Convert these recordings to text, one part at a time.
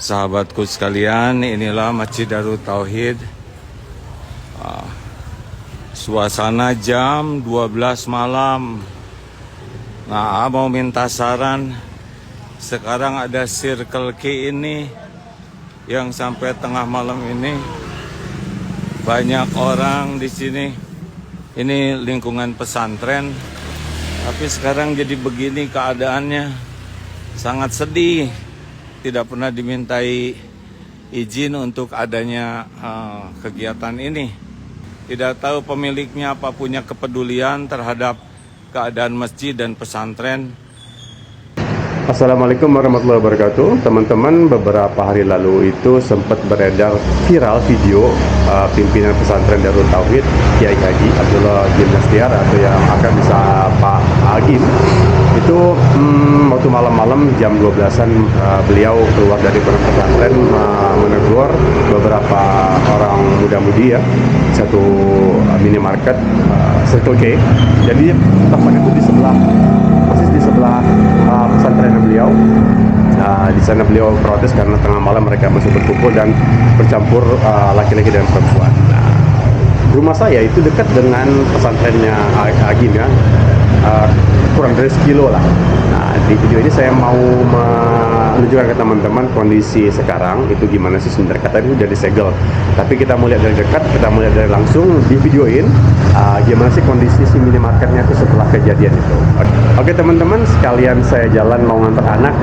Sahabatku sekalian, inilah Masjid Darut Tauhid. Suasana jam 12 malam. Nah, mau minta saran. Sekarang ada Circle K ini yang sampai tengah malam ini banyak orang di sini. Ini lingkungan pesantren, tapi sekarang jadi begini keadaannya. Sangat sedih. Tidak pernah dimintai izin untuk adanya kegiatan ini. Tidak tahu pemiliknya apa punya kepedulian terhadap keadaan masjid dan pesantren. Assalamualaikum warahmatullahi wabarakatuh. Teman-teman, beberapa hari lalu itu sempat beredar viral video pimpinan pesantren Darut Tauhid Kiai Haji Abdullah Jim Nastiar, atau yang akan bisa Pak Agim. Itu waktu malam-malam jam 12-an beliau keluar dari pesantren menegur beberapa orang muda-mudi ya, satu minimarket Circle K. Jadi tempat itu di sebelah pesantren beliau. Di sana beliau protes karena tengah malam mereka masih berkumpul dan bercampur laki-laki dan perempuan. Rumah saya itu dekat dengan pesantrennya Agim ya, kurang dari 1 kilo lah. Nah, di video ini saya mau menunjukkan ke teman-teman kondisi sekarang itu gimana sih. Sebenarnya kata itu udah disegel, tapi kita mau lihat dari dekat, kita mau lihat dari langsung di videoin gimana sih kondisi si minimarketnya itu setelah kejadian itu. Oke teman-teman, sekalian saya jalan mau ngantar anak,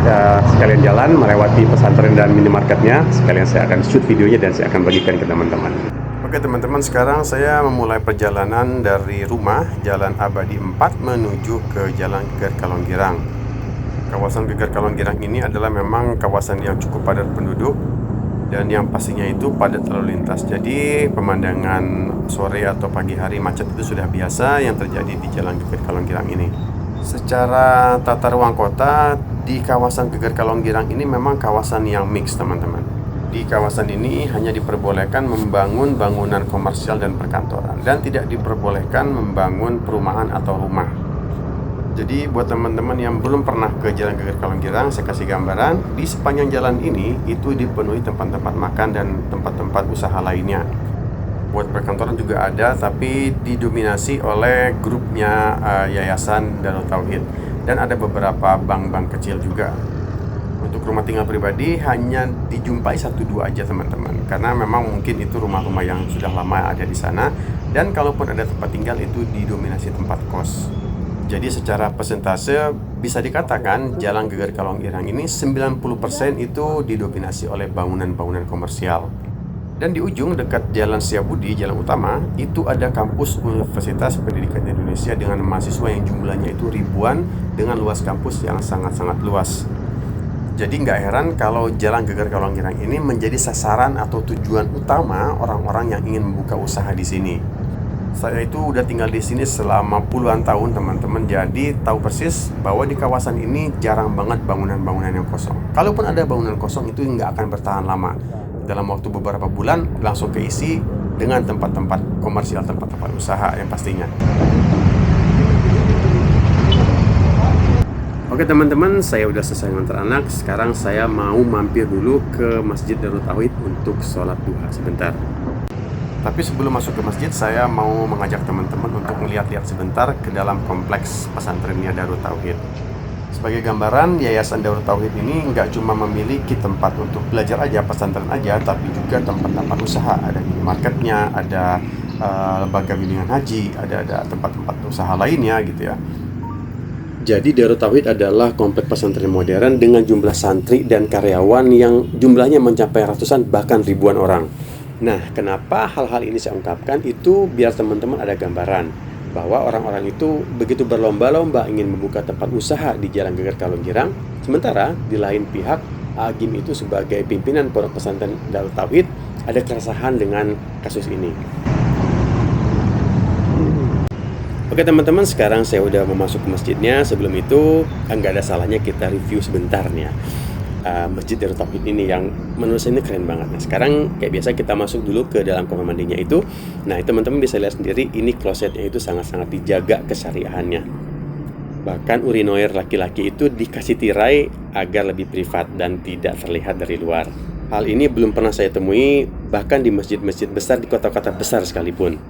sekalian jalan melewati pesantren dan minimarketnya, sekalian saya akan shoot videonya dan saya akan bagikan ke teman-teman. Oke teman-teman, sekarang saya memulai perjalanan dari rumah Jalan Abadi 4 menuju ke Jalan Geger Kalonggirang. Kawasan Geger Kalonggirang ini adalah memang kawasan yang cukup padat penduduk dan yang pastinya itu padat lalu lintas. Jadi pemandangan sore atau pagi hari macet itu sudah biasa yang terjadi di Jalan Geger Kalonggirang ini. Secara tata ruang kota di kawasan Geger Kalonggirang ini memang kawasan yang mix teman-teman. Di kawasan ini hanya diperbolehkan membangun bangunan komersial dan perkantoran, dan tidak diperbolehkan membangun perumahan atau rumah. Jadi buat teman-teman yang belum pernah ke Jalan Geger Kalonggirang, saya kasih gambaran. Di sepanjang jalan ini itu dipenuhi tempat-tempat makan dan tempat-tempat usaha lainnya. Buat perkantoran juga ada, tapi didominasi oleh grupnya Yayasan Darut Tauhid, dan ada beberapa bank-bank kecil juga. Untuk rumah tinggal pribadi hanya dijumpai 1-2 aja teman-teman, karena memang mungkin itu rumah-rumah yang sudah lama ada di sana, dan kalaupun ada tempat tinggal itu didominasi tempat kos. Jadi secara persentase bisa dikatakan Jalan Geger Kalonggirang ini 90% itu didominasi oleh bangunan-bangunan komersial. Dan di ujung dekat Jalan Setiabudi, jalan utama, itu ada kampus Universitas Pendidikan Indonesia dengan mahasiswa yang jumlahnya itu ribuan, dengan luas kampus yang sangat-sangat luas. Jadi nggak heran kalau Jalan Geger Kalonggirang ini menjadi sasaran atau tujuan utama orang-orang yang ingin membuka usaha di sini. Saya itu udah tinggal di sini selama puluhan tahun teman-teman, jadi tahu persis bahwa di kawasan ini jarang banget bangunan-bangunan yang kosong. Kalaupun ada bangunan kosong itu nggak akan bertahan lama. Dalam waktu beberapa bulan langsung keisi dengan tempat-tempat komersial, tempat-tempat usaha yang pastinya. Oke teman-teman, saya udah selesai ngantar anak. Sekarang saya mau mampir dulu ke Masjid Darut Tauhid untuk sholat duha sebentar. Tapi sebelum masuk ke masjid, saya mau mengajak teman-teman untuk melihat-lihat sebentar ke dalam kompleks pesantrennya Darut Tauhid. Sebagai gambaran, Yayasan Darut Tauhid ini nggak cuma memiliki tempat untuk belajar aja, pesantren aja, tapi juga tempat-tempat usaha. Ada minimarketnya, ada lembaga bimbingan haji, ada tempat-tempat usaha lainnya gitu ya. Jadi Darut Tauhid adalah kompleks pesantren modern dengan jumlah santri dan karyawan yang jumlahnya mencapai ratusan bahkan ribuan orang. Nah, kenapa hal-hal ini saya ungkapkan itu biar teman-teman ada gambaran bahwa orang-orang itu begitu berlomba-lomba ingin membuka tempat usaha di Jalan Geger Kalonggirang, sementara di lain pihak Agim itu sebagai pimpinan pondok pesantren Darut Tauhid ada keresahan dengan kasus ini. Oke teman-teman, sekarang saya udah mau masuk ke masjidnya. Sebelum itu, nggak ada salahnya kita review sebentar nih ya, Masjid Darut Tauhid ini yang menurut saya ini keren banget. Nah sekarang kayak biasa kita masuk dulu ke dalam kamar mandinya itu. Nah teman-teman bisa lihat sendiri, ini klosetnya itu sangat-sangat dijaga kesyariahannya. Bahkan urinoir laki-laki itu dikasih tirai agar lebih privat dan tidak terlihat dari luar. Hal ini belum pernah saya temui bahkan di masjid-masjid besar di kota-kota besar sekalipun.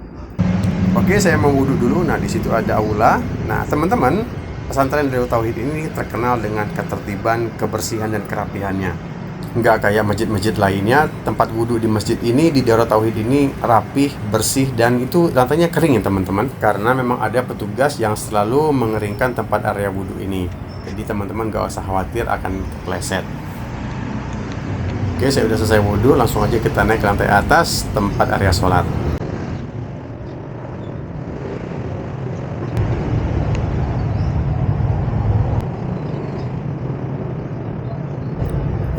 Oke, saya mau wudhu dulu. Nah, di situ ada aula. Nah, teman-teman, pesantren Darut Tauhid ini terkenal dengan ketertiban, kebersihan dan kerapihannya. Nggak kayak masjid-masjid lainnya, tempat wudhu di masjid ini, di Darut Tauhid ini rapih, bersih, dan itu lantainya kering ya teman-teman. Karena memang ada petugas yang selalu mengeringkan tempat area wudhu ini. Jadi teman-teman nggak usah khawatir akan kepleset. Oke, saya udah selesai wudhu, langsung aja kita naik ke lantai atas, tempat area sholat.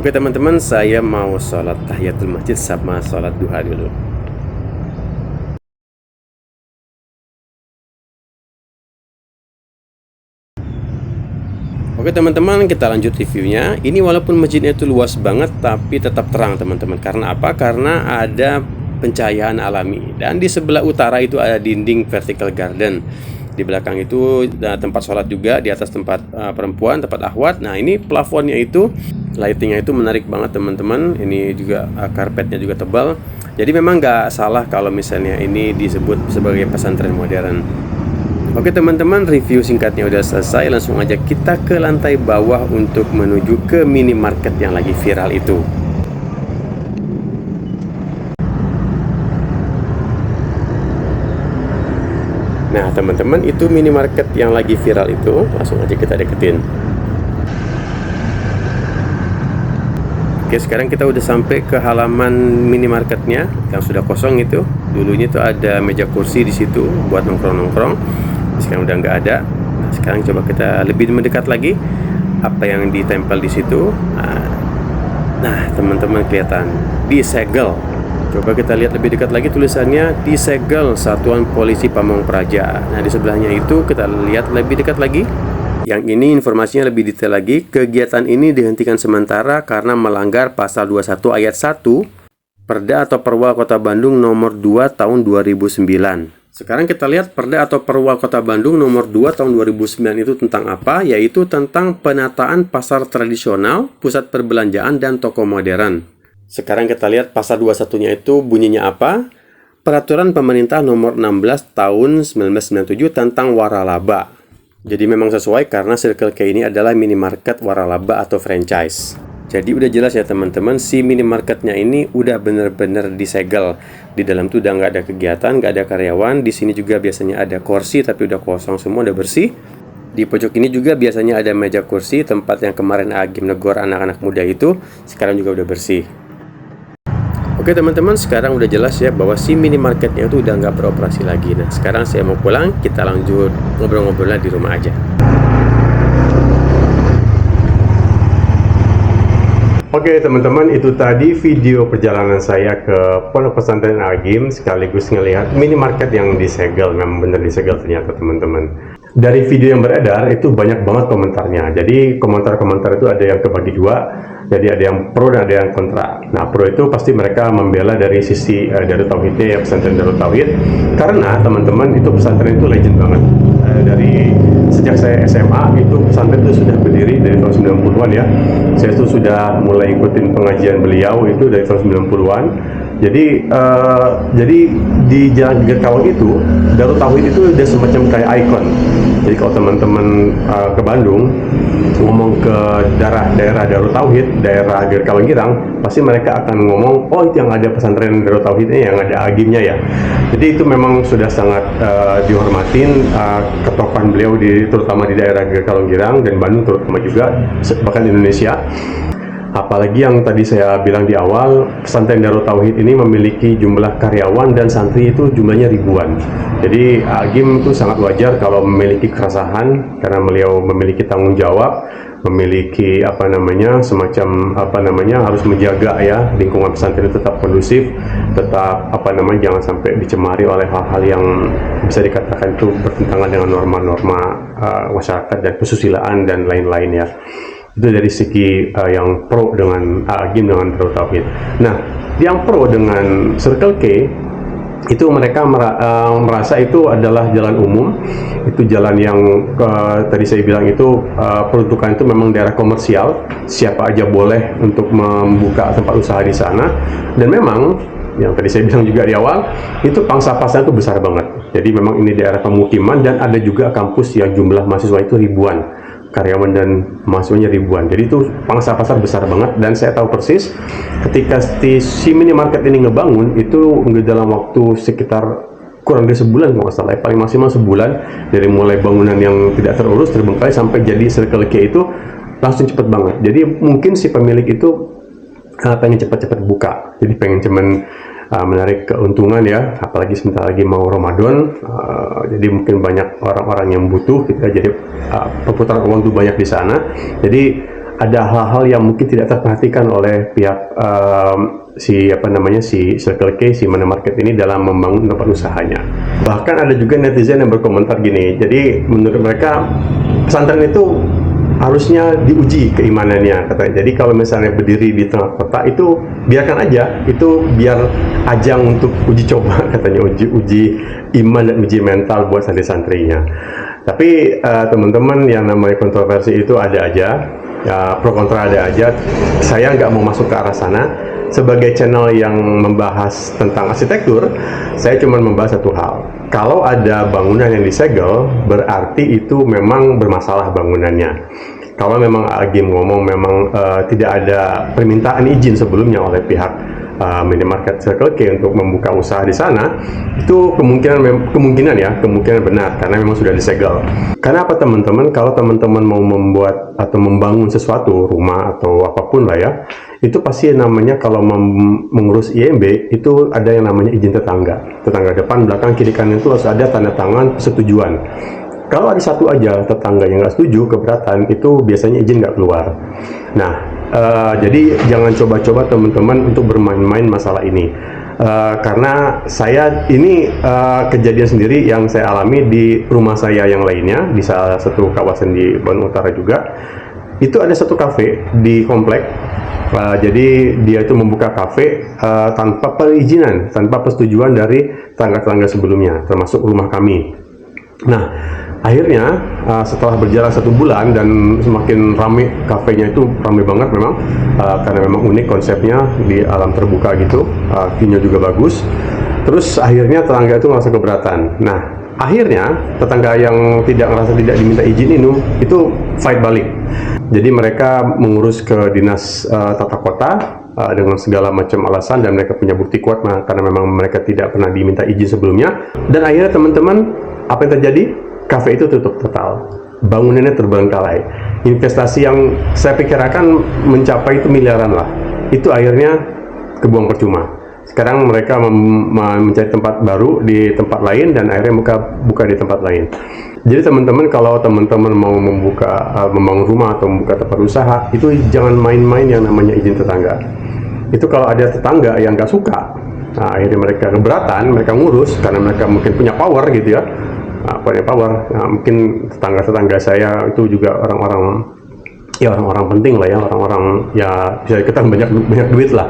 Oke teman-teman, saya mau sholat tahiyatul masjid sama sholat duha dulu. Oke teman-teman, kita lanjut reviewnya. Ini walaupun masjidnya itu luas banget, tapi tetap terang teman-teman. Karena apa? Karena ada pencahayaan alami. Dan di sebelah utara itu ada dinding vertical garden. Di belakang itu ada tempat sholat juga, di atas tempat perempuan, tempat akhwat. Nah ini plafonnya itu, lightingnya itu menarik banget teman-teman. Ini juga karpetnya juga tebal. Jadi memang nggak salah kalau misalnya ini disebut sebagai pesantren modern. Oke teman-teman, review singkatnya udah selesai. Langsung aja kita ke lantai bawah untuk menuju ke minimarket yang lagi viral itu. Nah teman-teman, itu minimarket yang lagi viral itu. Langsung aja kita deketin. Oke, sekarang kita udah sampai ke halaman minimarketnya yang sudah kosong itu. Dulunya itu ada meja kursi di situ buat nongkrong-nongkrong. Sekarang udah nggak ada. Nah, sekarang coba kita lebih mendekat lagi. Apa yang ditempel di situ? Nah teman-teman, kelihatan disegel. Coba kita lihat lebih dekat lagi, tulisannya disegel Satuan Polisi Pamong Praja. Nah di sebelahnya itu kita lihat lebih dekat lagi. Yang ini informasinya lebih detail lagi. Kegiatan ini dihentikan sementara karena melanggar pasal 21 ayat 1 Perda atau Perwal Kota Bandung nomor 2 tahun 2009. Sekarang kita lihat Perda atau Perwal Kota Bandung nomor 2 tahun 2009 itu tentang apa? Yaitu tentang penataan pasar tradisional, pusat perbelanjaan, dan toko modern. Sekarang kita lihat pasal 21-nya itu bunyinya apa? Peraturan Pemerintah nomor 16 tahun 1997 tentang waralaba. Jadi memang sesuai karena Circle K ini adalah minimarket waralaba atau franchise. Jadi udah jelas ya teman-teman, si minimarketnya ini udah bener-bener disegel. Di dalam tuh udah nggak ada kegiatan, nggak ada karyawan. Di sini juga biasanya ada kursi tapi udah kosong semua, udah bersih. Di pojok ini juga biasanya ada meja kursi, tempat yang kemarin Agim negor anak-anak muda itu, sekarang juga udah bersih. Oke teman-teman, sekarang udah jelas ya bahwa si minimarketnya itu udah nggak beroperasi lagi. Nah sekarang saya mau pulang, kita lanjut ngobrol-ngobrolnya di rumah aja. Oke teman-teman, itu tadi video perjalanan saya ke Pondok Pesantren Agim sekaligus ngelihat minimarket yang disegel. Memang bener disegel ternyata teman-teman. Dari video yang beredar itu banyak banget komentarnya. Jadi komentar-komentar itu ada yang kebagi dua. Jadi ada yang pro dan ada yang kontra. Nah pro itu pasti mereka membela dari sisi Darut Tauhidnya ya, pesantren Darut Tauhid. Karena teman-teman itu pesantren itu legend banget. Dari sejak saya SMA itu pesantren itu sudah berdiri dari tahun 90-an ya. Saya itu sudah mulai ikutin pengajian beliau itu dari tahun 90-an. Jadi di Jalan Geger Kalong itu Darut Tauhid itu udah semacam kayak ikon. Jadi kalau teman-teman ke Bandung ngomong ke daerah Darut Tauhid, daerah Geger Kalong Girang, pasti mereka akan ngomong, oh itu yang ada pesantren Darut Tauhidnya, yang ada agimnya ya. Jadi itu memang sudah sangat dihormatin ketokohan beliau terutama di daerah Geger Kalong Girang dan Bandung terutama juga bahkan Indonesia. Apalagi yang tadi saya bilang di awal, pesantren Darut Tauhid ini memiliki jumlah karyawan dan santri itu jumlahnya ribuan. Jadi Agim itu sangat wajar kalau memiliki keresahan karena beliau memiliki tanggung jawab, memiliki semacam harus menjaga ya lingkungan pesantren tetap kondusif, tetap jangan sampai dicemari oleh hal-hal yang bisa dikatakan itu bertentangan dengan norma-norma masyarakat dan kesusilaan dan lain-lain ya. Itu dari segi yang pro dengan Agim dengan Darut Tauhid. Nah, yang pro dengan Circle K itu mereka merasa itu adalah jalan umum, itu jalan yang tadi saya bilang itu peruntukan itu memang daerah komersial, siapa aja boleh untuk membuka tempat usaha di sana. Dan memang yang tadi saya bilang juga di awal, itu pangsa pasar itu besar banget. Jadi memang ini daerah pemukiman dan ada juga kampus yang jumlah mahasiswa itu ribuan, karyawan dan mahasiswanya ribuan. Jadi itu pangsa pasar besar banget. Dan saya tahu persis ketika si minimarket ini ngebangun itu dalam waktu sekitar kurang dari sebulan kalau nggak salah, paling maksimal sebulan, dari mulai bangunan yang tidak terurus terbengkalai sampai jadi Circle K itu langsung cepet banget. Jadi mungkin si pemilik itu pengen cepat-cepat buka, jadi pengen cuman menarik keuntungan ya, apalagi sebentar lagi mau Ramadan, jadi mungkin banyak orang-orang yang butuh gitu ya, jadi perputaran uang itu banyak di sana. Jadi ada hal-hal yang mungkin tidak terperhatikan oleh pihak si Circle K, si minimarket ini dalam membangun tempat usahanya. Bahkan ada juga netizen yang berkomentar gini, jadi menurut mereka pesantren itu harusnya diuji keimanannya, katanya. Jadi kalau misalnya berdiri di tengah kota itu biarkan aja, itu biar ajang untuk uji coba, katanya, uji iman dan uji mental buat santri-santrinya. Tapi teman-teman, yang namanya kontroversi itu ada aja, ya, pro kontra ada aja. Saya nggak mau masuk ke arah sana. Sebagai channel yang membahas tentang arsitektur, saya cuma membahas satu hal. Kalau ada bangunan yang disegel, berarti itu memang bermasalah bangunannya. Kalau memang Agim ngomong memang tidak ada permintaan izin sebelumnya oleh pihak minimarket Circle K untuk membuka usaha di sana, itu kemungkinan benar karena memang sudah disegel. Karena apa teman-teman? Kalau teman-teman mau membuat atau membangun sesuatu, rumah atau apapun lah ya, itu pasti namanya kalau mengurus IMB itu ada yang namanya izin tetangga depan, belakang, kiri, kanan, itu harus ada tanda tangan persetujuan. Kalau ada satu aja tetangga yang nggak setuju, keberatan, itu biasanya izin nggak keluar. Nah, jadi jangan coba-coba teman-teman untuk bermain-main masalah ini. Karena saya ini kejadian sendiri yang saya alami di rumah saya yang lainnya, di salah satu kawasan di Bandung Utara juga. Itu ada satu kafe di komplek. Jadi dia itu membuka kafe tanpa perizinan, tanpa persetujuan dari tetangga-tetangga sebelumnya, termasuk rumah kami. Nah, akhirnya setelah berjalan 1 bulan dan semakin ramai, kafenya itu ramai banget memang, karena memang unik konsepnya di alam terbuka gitu, view-nya juga bagus. Terus akhirnya tetangga itu merasa keberatan. Nah, akhirnya tetangga yang tidak diminta izin itu fight balik. Jadi mereka mengurus ke dinas tata kota dengan segala macam alasan, dan mereka punya bukti kuat karena memang mereka tidak pernah diminta izin sebelumnya. Dan akhirnya teman-teman, apa yang terjadi? Kafe itu tutup total, bangunannya terbengkalai. Investasi yang saya pikirkan mencapai itu miliaran lah, itu akhirnya kebuang percuma. Sekarang mereka mencari tempat baru di tempat lain, dan akhirnya buka di tempat lain. Jadi teman-teman, kalau teman-teman mau membangun rumah atau membuka tempat usaha, itu jangan main-main yang namanya izin tetangga. Itu kalau ada tetangga yang nggak suka, nah, akhirnya mereka keberatan, mereka ngurus karena mereka mungkin punya power gitu ya. Punya power. Nah, mungkin tetangga-tetangga saya itu juga orang-orang penting lah ya, orang-orang ya bisa dikatakan banyak duit lah.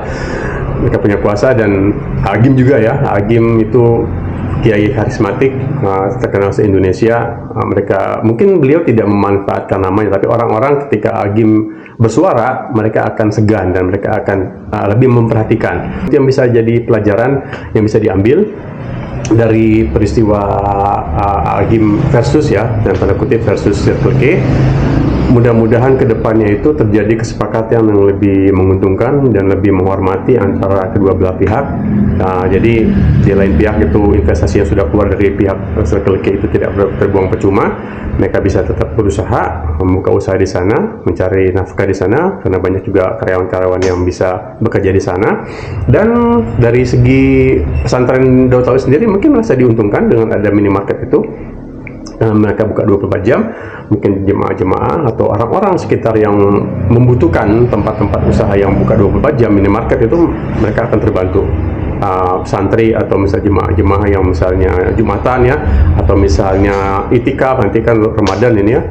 Mereka punya kuasa. Dan Agim juga ya, Agim itu kiai karismatik, terkenal se-Indonesia. Mungkin beliau tidak memanfaatkan namanya, tapi orang-orang ketika Agim bersuara, mereka akan segan dan mereka akan lebih memperhatikan. Itu yang bisa jadi pelajaran yang bisa diambil dari peristiwa Agim versus ya, dan tanda kutip versus Circle K. Mudah-mudahan kedepannya itu terjadi kesepakatan yang lebih menguntungkan dan lebih menghormati antara kedua belah pihak. Jadi di lain pihak itu investasi yang sudah keluar dari pihak Circle K itu tidak terbuang percuma. Mereka bisa tetap berusaha, membuka usaha di sana, mencari nafkah di sana, karena banyak juga karyawan-karyawan yang bisa bekerja di sana. Dan dari segi pesantren Daud Tauhid sendiri mungkin merasa diuntungkan dengan ada minimarket itu. Mereka buka 24 jam, mungkin jemaah-jemaah atau orang-orang sekitar yang membutuhkan tempat-tempat usaha yang buka 24 jam minimarket itu, mereka akan terbantu. Santri atau misalnya jemaah-jemaah yang misalnya Jumatan ya, atau misalnya itikaf, nanti kan Ramadan ini ya,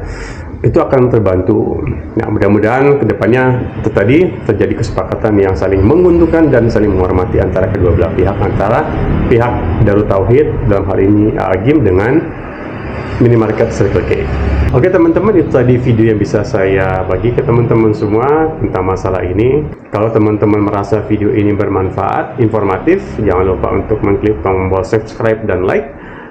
itu akan terbantu. Nah, mudah-mudahan kedepannya itu tadi terjadi kesepakatan yang saling menguntungkan dan saling menghormati antara kedua belah pihak, antara pihak Darut Tauhid dalam hal ini Agim dengan minimarket Circle K. Oke teman-teman, itu tadi video yang bisa saya bagi ke teman-teman semua tentang masalah ini. Kalau teman-teman merasa video ini bermanfaat, informatif, jangan lupa untuk mengklik tombol subscribe dan like.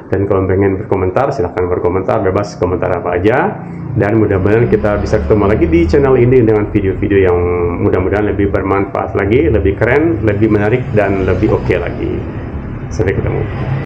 Dan kalau pengen berkomentar, silahkan berkomentar, bebas komentar apa aja. Dan mudah-mudahan kita bisa ketemu lagi di channel ini dengan video-video yang mudah-mudahan lebih bermanfaat lagi, lebih keren, lebih menarik, dan lebih oke lagi. Sampai ketemu.